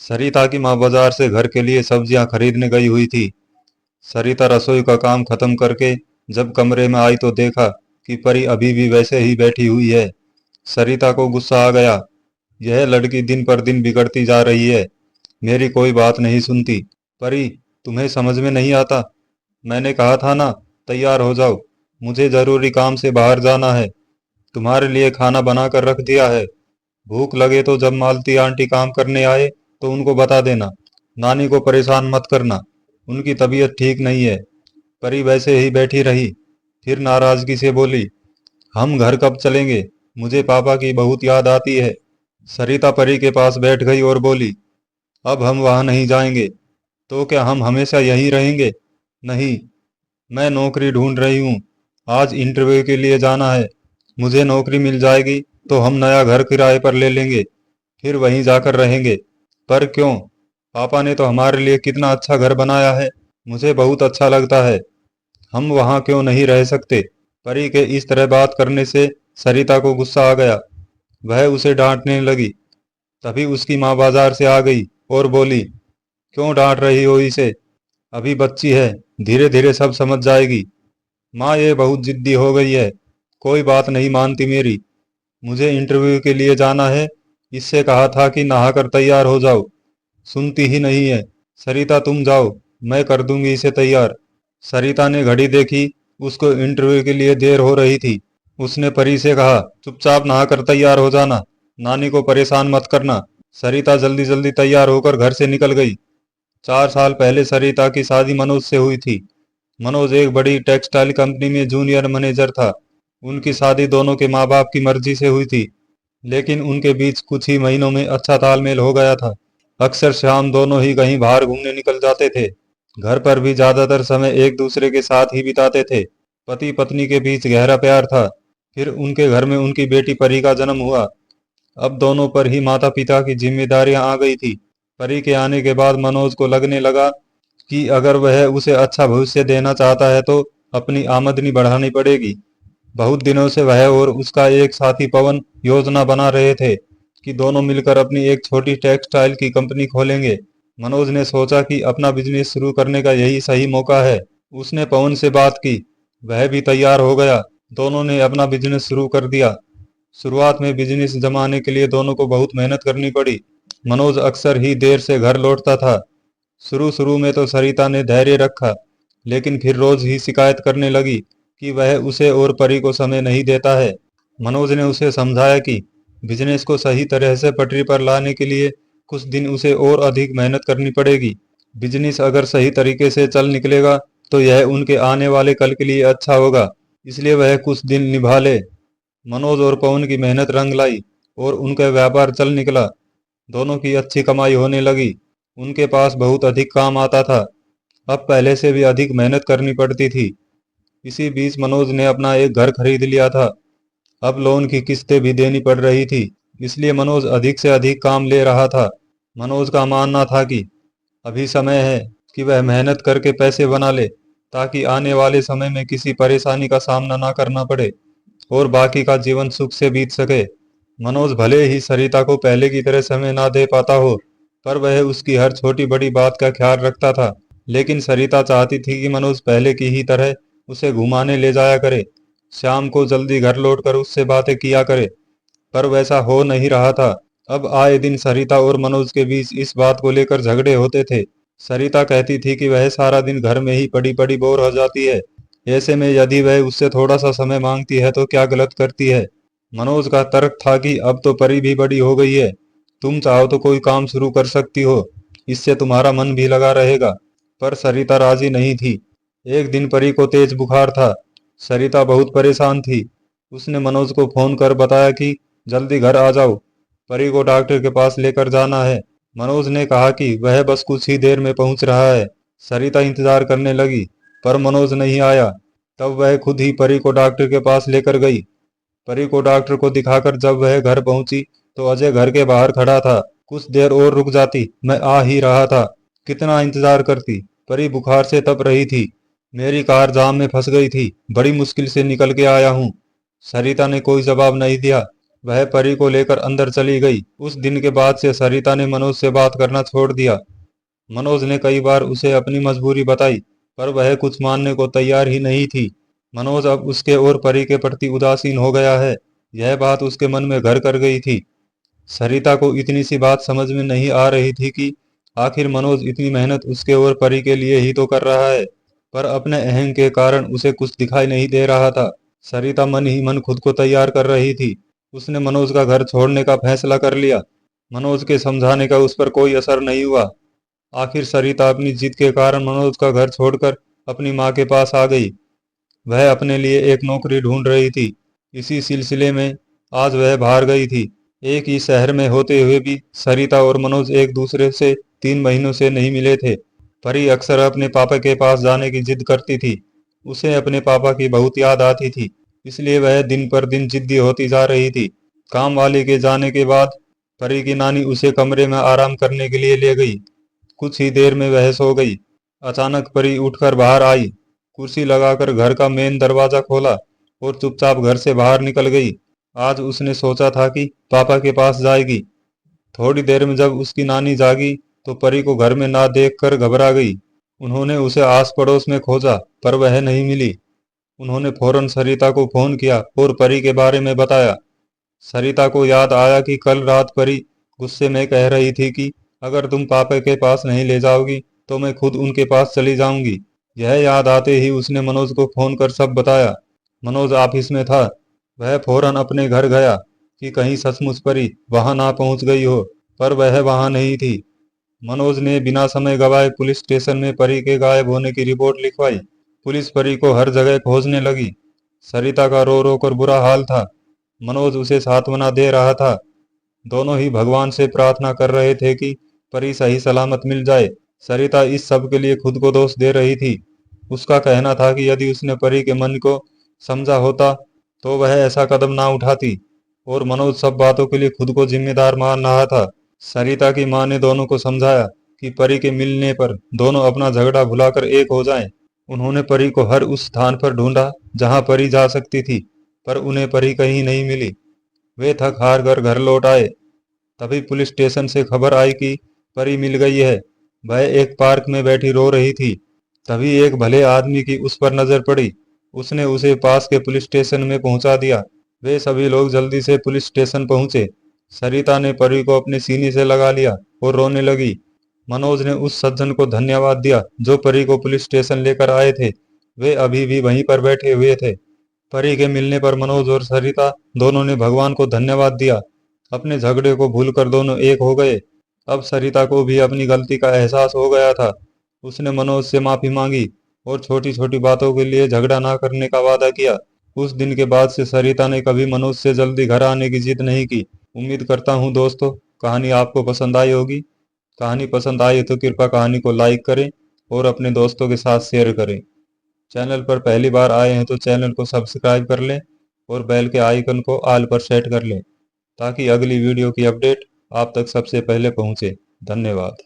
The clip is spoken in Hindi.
सरिता की माँ बाजार से घर के लिए सब्जियां खरीदने गई हुई थी। सरिता रसोई का काम खत्म करके जब कमरे में आई तो देखा कि परी अभी भी वैसे ही बैठी हुई है। सरिता को गुस्सा आ गया। यह लड़की दिन पर दिन बिगड़ती जा रही है, मेरी कोई बात नहीं सुनती। परी, तुम्हें समझ में नहीं आता? मैंने कहा था ना, तैयार हो जाओ, मुझे जरूरी काम से बाहर जाना है। तुम्हारे लिए खाना बना कर रख दिया है। भूख लगे तो जब मालती आंटी काम करने आए तो उनको बता देना। नानी को परेशान मत करना, उनकी तबीयत ठीक नहीं है। परी वैसे ही बैठी रही, फिर नाराजगी से बोली, हम घर कब चलेंगे? मुझे पापा की बहुत याद आती है। सरिता परी के पास बैठ गई और बोली, अब हम वहां नहीं जाएंगे। तो क्या हम हमेशा यहीं रहेंगे? नहीं, मैं नौकरी ढूंढ रही हूँ। आज इंटरव्यू के लिए जाना है। मुझे नौकरी मिल जाएगी तो हम नया घर किराए पर ले लेंगे, फिर वहीं जाकर रहेंगे। पर क्यों? पापा ने तो हमारे लिए कितना अच्छा घर बनाया है, मुझे बहुत अच्छा लगता है। हम वहां क्यों नहीं रह सकते? परी के इस तरह बात करने से सरिता को गुस्सा आ गया। वह उसे डांटने लगी। तभी उसकी माँ बाजार से आ गई और बोली, क्यों डांट रही हो इसे? अभी बच्ची है, धीरे धीरे सब समझ जाएगी। माँ, ये बहुत जिद्दी हो गई है, कोई बात नहीं मानती मेरी। मुझे इंटरव्यू के लिए जाना है, इससे कहा था कि नहाकर तैयार हो जाओ। सुनती ही नहीं है। सरिता, तुम जाओ, मैं कर दूंगी इसे तैयार। सरिता ने घड़ी देखी, उसको इंटरव्यू के लिए देर हो रही थी। उसने परी से कहा, चुपचाप नहाकर तैयार हो जाना, नानी को परेशान मत करना। सरिता जल्दी जल्दी तैयार होकर घर से निकल गई। 4 साल पहले सरिता की शादी मनोज से हुई थी। मनोज एक बड़ी टेक्सटाइल कंपनी में जूनियर मैनेजर था। उनकी शादी दोनों के माँ बाप की मर्जी से हुई थी, लेकिन उनके बीच कुछ ही महीनों में अच्छा तालमेल हो गया था। अक्सर शाम दोनों ही कहीं बाहर घूमने निकल जाते थे। घर पर भी ज्यादातर समय एक दूसरे के साथ ही बिताते थे। पति पत्नी के बीच गहरा प्यार था। फिर उनके घर में उनकी बेटी परी का जन्म हुआ। अब दोनों पर ही माता पिता की जिम्मेदारियां आ गई थी। परी के आने के बाद मनोज को लगने लगा कि अगर वह उसे अच्छा भविष्य देना चाहता है तो अपनी आमदनी बढ़ानी पड़ेगी। बहुत दिनों से वह और उसका एक साथी पवन योजना बना रहे थे कि दोनों मिलकर अपनी एक छोटी टेक्सटाइल की कंपनी खोलेंगे। मनोज ने सोचा कि अपना बिजनेस शुरू करने का यही सही मौका है। उसने पवन से बात की, वह भी तैयार हो गया। दोनों ने अपना बिजनेस शुरू कर दिया। शुरुआत में बिजनेस जमाने के लिए दोनों को बहुत मेहनत करनी पड़ी। मनोज अक्सर ही देर से घर लौटता था। शुरू शुरू में तो सरिता ने धैर्य रखा, लेकिन फिर रोज ही शिकायत करने लगी कि वह उसे और परी को समय नहीं देता है। मनोज ने उसे समझाया कि बिजनेस को सही तरह से पटरी पर लाने के लिए कुछ दिन उसे और अधिक मेहनत करनी पड़ेगी। बिजनेस अगर सही तरीके से चल निकलेगा तो यह उनके आने वाले कल के लिए अच्छा होगा, इसलिए वह कुछ दिन निभा ले। मनोज और पवन की मेहनत रंग लाई और उनका व्यापार चल निकला। दोनों की अच्छी कमाई होने लगी। उनके पास बहुत अधिक काम आता था। अब पहले से भी अधिक मेहनत करनी पड़ती थी। इसी बीच मनोज ने अपना एक घर खरीद लिया था। अब लोन की किस्तें भी देनी पड़ रही थी, इसलिए मनोज अधिक से अधिक काम ले रहा था। मनोज का मानना था कि अभी समय है कि वह मेहनत करके पैसे बना ले, ताकि आने वाले समय में किसी परेशानी का सामना ना करना पड़े और बाकी का जीवन सुख से बीत सके। मनोज भले ही सरिता को पहले की तरह समय ना दे पाता हो, पर वह उसकी हर छोटी बड़ी बात का ख्याल रखता था। लेकिन सरिता चाहती थी कि मनोज पहले की ही तरह उसे घुमाने ले जाया करे, शाम को जल्दी घर लौटकर उससे बातें किया करे, पर वैसा हो नहीं रहा था। अब आए दिन सरिता और मनोज के बीच इस बात को लेकर झगड़े होते थे। सरिता कहती थी कि वह सारा दिन घर में ही पड़ी पड़ी बोर हो जाती है। ऐसे में यदि वह उससे थोड़ा सा समय मांगती है तो क्या गलत करती है। मनोज का तर्क था कि अब तो परी भी बड़ी हो गई है, तुम चाहो तो कोई काम शुरू कर सकती हो, इससे तुम्हारा मन भी लगा रहेगा। पर सरिता राजी नहीं थी। एक दिन परी को तेज बुखार था। सरिता बहुत परेशान थी। उसने मनोज को फोन कर बताया कि जल्दी घर आ जाओ, परी को डॉक्टर के पास लेकर जाना है। मनोज ने कहा कि वह बस कुछ ही देर में पहुंच रहा है। सरिता इंतजार करने लगी, पर मनोज नहीं आया। तब वह खुद ही परी को डॉक्टर के पास लेकर गई। परी को डॉक्टर को दिखाकर जब वह घर पहुंची तो अजय घर के बाहर खड़ा था। कुछ देर और रुक जाती, मैं आ ही रहा था। कितना इंतजार करती? परी बुखार से तप रही थी। मेरी कार जाम में फंस गई थी, बड़ी मुश्किल से निकल के आया हूँ। सरिता ने कोई जवाब नहीं दिया। वह परी को लेकर अंदर चली गई। उस दिन के बाद से सरिता ने मनोज से बात करना छोड़ दिया। मनोज ने कई बार उसे अपनी मजबूरी बताई, पर वह कुछ मानने को तैयार ही नहीं थी। मनोज अब उसके और परी के प्रति उदासीन हो गया है, यह बात उसके मन में घर कर गई थी। सरिता को इतनी सी बात समझ में नहीं आ रही थी कि आखिर मनोज इतनी मेहनत उसके और परी के लिए ही तो कर रहा है, पर अपने अहंकार के कारण उसे कुछ दिखाई नहीं दे रहा था। सरिता मन ही मन खुद को तैयार कर रही थी। उसने मनोज का घर छोड़ने का फैसला कर लिया। मनोज के समझाने का उस पर कोई असर नहीं हुआ। आखिर सरिता अपनी जिद के कारण मनोज का घर छोड़कर अपनी माँ के पास आ गई। वह अपने लिए एक नौकरी ढूंढ रही थी। इसी सिलसिले में आज वह बाहर गई थी। एक ही शहर में होते हुए भी सरिता और मनोज एक दूसरे से 3 महीनों से नहीं मिले थे। परी अक्सर अपने पापा के पास जाने की जिद करती थी। उसे अपने पापा की बहुत याद आती थी, इसलिए वह दिन पर दिन जिद्दी होती जा रही थी। काम वाले के जाने के बाद परी की नानी उसे कमरे में आराम करने के लिए ले गई। कुछ ही देर में वह सो गई। अचानक परी उठकर बाहर आई, कुर्सी लगाकर घर का मेन दरवाजा खोला और चुपचाप घर से बाहर निकल गई। आज उसने सोचा था कि पापा के पास जाएगी। थोड़ी देर में जब उसकी नानी जागी तो परी को घर में ना देखकर घबरा गई। उन्होंने उसे आस पड़ोस में खोजा, पर वह नहीं मिली। उन्होंने फौरन सरिता को फोन किया और परी के बारे में बताया। सरिता को याद आया कि कल रात परी गुस्से में कह रही थी कि अगर तुम पापा के पास नहीं ले जाओगी तो मैं खुद उनके पास चली जाऊंगी। यह याद आते ही उसने मनोज को फोन कर सब बताया। मनोज ऑफिस में था। वह फौरन अपने घर गया कि कहीं सचमुच परी वहां ना पहुंच गई हो, पर वह वहां नहीं थी। मनोज ने बिना समय गवाए पुलिस स्टेशन में परी के गायब होने की रिपोर्ट लिखवाई। पुलिस परी को हर जगह खोजने लगी। सरिता का रो रो कर बुरा हाल था। मनोज उसे सांत्वना दे रहा था। दोनों ही भगवान से प्रार्थना कर रहे थे कि परी सही सलामत मिल जाए। सरिता इस सब के लिए खुद को दोष दे रही थी। उसका कहना था कि यदि उसने परी के मन को समझा होता तो वह ऐसा कदम ना उठाती, और मनोज सब बातों के लिए खुद को जिम्मेदार मान रहा था। सरिता की मां ने दोनों को समझाया कि परी के मिलने पर दोनों अपना झगड़ा भुलाकर एक हो जाएं। उन्होंने परी को हर उस स्थान पर ढूंढा जहां परी जा सकती थी, पर उन्हें परी कहीं नहीं मिली। वे थक हार कर घर लौट आए। तभी पुलिस स्टेशन से खबर आई कि परी मिल गई है। वह एक पार्क में बैठी रो रही थी। तभी एक भले आदमी की उस पर नजर पड़ी। उसने उसे पास के पुलिस स्टेशन में पहुंचा दिया। वे सभी लोग जल्दी से पुलिस स्टेशन पहुंचे। सरिता ने परी को अपने सीने से लगा लिया और रोने लगी। मनोज ने उस सज्जन को धन्यवाद दिया जो परी को पुलिस स्टेशन लेकर आए थे। वे अभी भी वहीं पर बैठे हुए थे। परी के मिलने पर मनोज और सरिता दोनों ने भगवान को धन्यवाद दिया। अपने झगड़े को भूलकर दोनों एक हो गए। अब सरिता को भी अपनी गलती का एहसास हो गया था। उसने मनोज से माफी मांगी और छोटी छोटी बातों के लिए झगड़ा ना करने का वादा किया। उस दिन के बाद से सरिता ने कभी मनोज से जल्दी घर आने की जिद नहीं की। उम्मीद करता हूँ दोस्तों, कहानी आपको पसंद आई होगी। कहानी पसंद आई तो कृपया कहानी को लाइक करें और अपने दोस्तों के साथ शेयर करें। चैनल पर पहली बार आए हैं तो चैनल को सब्सक्राइब कर लें और बेल के आइकन को ऑल पर सेट कर लें ताकि अगली वीडियो की अपडेट आप तक सबसे पहले पहुंचे। धन्यवाद।